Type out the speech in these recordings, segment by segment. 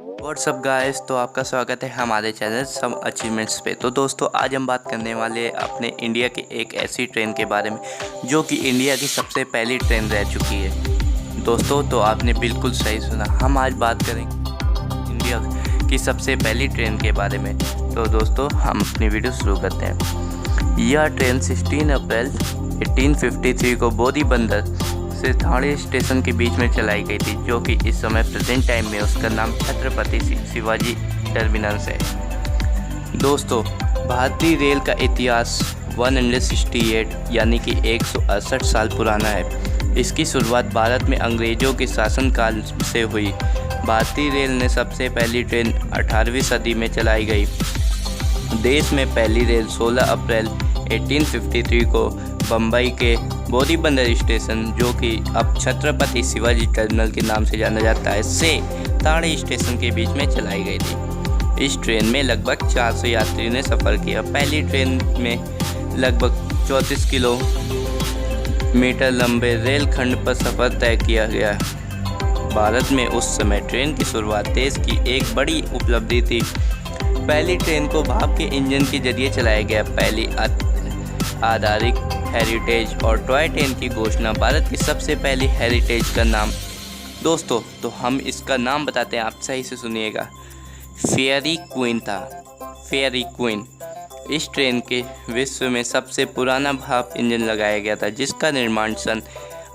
WhatsApp guys, तो आपका स्वागत है हमारे चैनल सम अचीवमेंट्स पे। तो दोस्तों, आज हम बात करने वाले हैं अपने इंडिया के एक ऐसी ट्रेन के बारे में जो कि इंडिया की सबसे पहली ट्रेन रह चुकी है। दोस्तों, तो आपने बिल्कुल सही सुना, हम आज बात करेंगे इंडिया की सबसे पहली ट्रेन के बारे में। तो दोस्तों, हम अपनी वीडियो शुरू करते हैं। यह ट्रेन 16 अप्रैल 1853 को बोधी बंदर से थाणे स्टेशन के बीच में चलाई गई थी, जो कि इस समय प्रेजेंट टाइम में उसका नाम छत्रपति शिवाजी टर्मिनस है। दोस्तों, भारतीय रेल का इतिहास 168 यानी कि 168 साल पुराना है। इसकी शुरुआत भारत में अंग्रेजों के शासनकाल से हुई। भारतीय रेल ने सबसे पहली ट्रेन 18वीं सदी में चलाई गई। देश में पहली रेल 16 अप्रैल 1853 को बम्बई के बोधी बंदर स्टेशन, जो कि अब छत्रपति शिवाजी टर्मिनल के नाम से जाना जाता है, से थाणे स्टेशन के बीच में चलाई गई थी। इस ट्रेन में लगभग 400 यात्रियों ने सफ़र किया। पहली ट्रेन में लगभग 34 किलोमीटर लंबे रेल खंड पर सफ़र तय किया गया। भारत में उस समय ट्रेन की शुरुआत देश की एक बड़ी उपलब्धि थी। पहली ट्रेन को भाप के इंजन के जरिए चलाया गया। पहली आधारिक हेरिटेज और टॉय ट्रेन की घोषणा भारत की सबसे पहली हेरिटेज का नाम, दोस्तों, तो हम इसका नाम बताते हैं, आप सही से सुनिएगा, फेयरी क्वीन था। Fairy queen. इस ट्रेन के विश्व में सबसे पुराना भाप इंजन लगाया गया था, जिसका निर्माण सन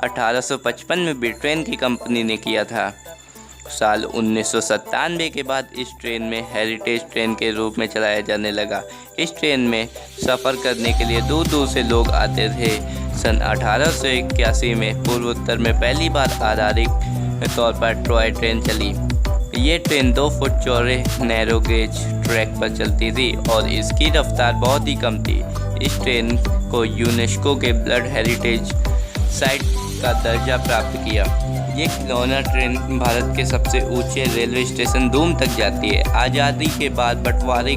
1855 में ब्रिटेन की कंपनी ने किया था। साल 1997 के बाद इस ट्रेन में हेरिटेज ट्रेन के रूप में चलाया जाने लगा। इस ट्रेन में सफ़र करने के लिए दूर दूर से लोग आते थे। सन 1881 में पूर्वोत्तर में पहली बार आधारिक तौर पर टॉय ट्रेन चली। ये ट्रेन 2 फुट चौड़े नैरो गेज ट्रैक पर चलती थी और इसकी रफ्तार बहुत ही कम थी। इस ट्रेन को यूनेस्को के वर्ल्ड हेरिटेज साइट का दर्जा प्राप्त किया। ये खिलौना ट्रेन भारत के सबसे ऊंचे रेलवे स्टेशन दूम तक जाती है। आज़ादी के बाद बंटवारे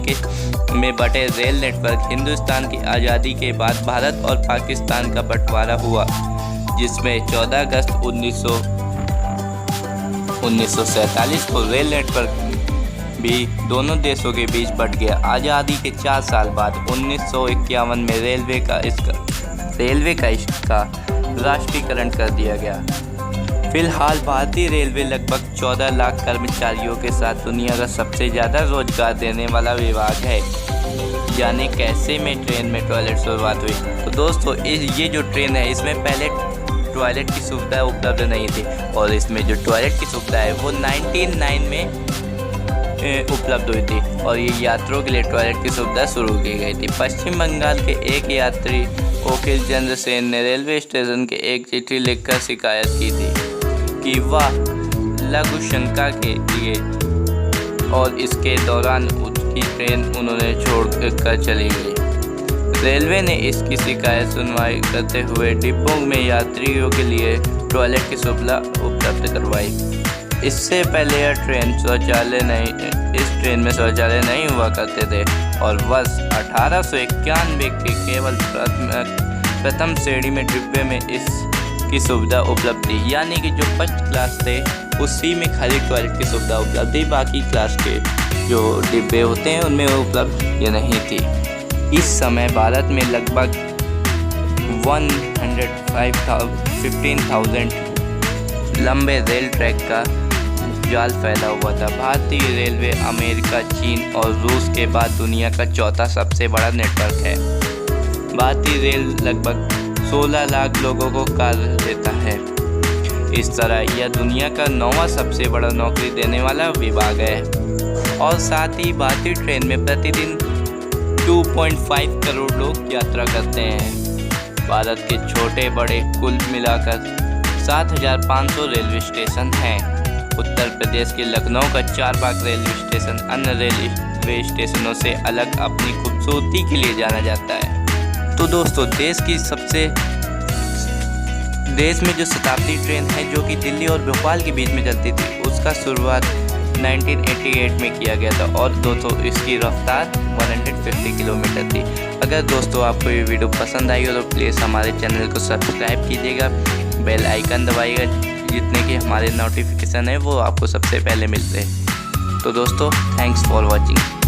में बटे रेल नेटवर्क। हिंदुस्तान की आज़ादी के बाद भारत और पाकिस्तान का बंटवारा हुआ, जिसमें 14 अगस्त 1947 को रेल नेटवर्क भी दोनों देशों के बीच बंट गया। आज़ादी के 4 साल बाद 1951 में रेलवे का इसका राष्ट्रीयकरण कर दिया गया। फिलहाल भारतीय रेलवे लगभग 14 लाख कर्मचारियों के साथ दुनिया का सबसे ज़्यादा रोजगार देने वाला विभाग है। जाने कैसे में ट्रेन में टॉयलेट शुरुआत हुई। तो दोस्तों, ये जो ट्रेन है, इसमें पहले टॉयलेट की सुविधा उपलब्ध नहीं थी और इसमें जो टॉयलेट की सुविधा है वो 1909 में उपलब्ध हुई थी और ये यात्रियों के लिए टॉयलेट की सुविधा शुरू की गई थी। पश्चिम बंगाल के एक यात्री वकील चंद्र सेन ने रेलवे स्टेशन के एक चिट्ठी लिखकर शिकायत की थी कि वह लघु शंका के लिए और इसके दौरान उसकी ट्रेन उन्होंने छोड़कर चली गई। रेलवे ने इसकी शिकायत सुनवाई करते हुए डिब्बों में यात्रियों के लिए टॉयलेट की सुविधा उपलब्ध करवाई। इससे पहले इस ट्रेन में शौचालय नहीं हुआ करते थे और वर्ष 1891 के केवल प्रथम श्रेणी में डिब्बे में इसकी सुविधा उपलब्ध थी, यानी कि जो फर्स्ट क्लास थे उसी में खाली टॉयलेट की सुविधा उपलब्ध थी, बाकी क्लास के जो डिब्बे होते हैं उनमें उपलब्ध ये नहीं थी। इस समय भारत में लगभग 15,000 लंबे रेल ट्रैक का जाल फैला हुआ था। भारतीय रेलवे अमेरिका, चीन और रूस के बाद दुनिया का चौथा सबसे बड़ा नेटवर्क है। भारतीय रेल लगभग 16 लाख लोगों को कार्य देता है। इस तरह यह दुनिया का 9वां सबसे बड़ा नौकरी देने वाला विभाग है और साथ ही भारतीय ट्रेन में प्रतिदिन 2.5 करोड़ लोग यात्रा करते हैं। भारत के छोटे बड़े कुल मिलाकर 7,500 रेलवे स्टेशन हैं। उत्तर प्रदेश के लखनऊ का चारबाग रेलवे स्टेशन अन्य रेलवे स्टेशनों से अलग अपनी खूबसूरती के लिए जाना जाता है। तो दोस्तों, देश में जो शताब्दी ट्रेन है जो कि दिल्ली और भोपाल के बीच में चलती थी, उसका शुरुआत 1988 में किया गया था और दोस्तों इसकी रफ्तार 150 किलोमीटर थी। अगर दोस्तों आपको ये वीडियो पसंद आई हो तो प्लीज़ हमारे चैनल को सब्सक्राइब कीजिएगा, बेल आइकन दबाइएगा, जितने कि हमारे नोटिफिकेशन है वो आपको सबसे पहले मिलते हैं। तो दोस्तों थैंक्स फॉर वॉचिंग।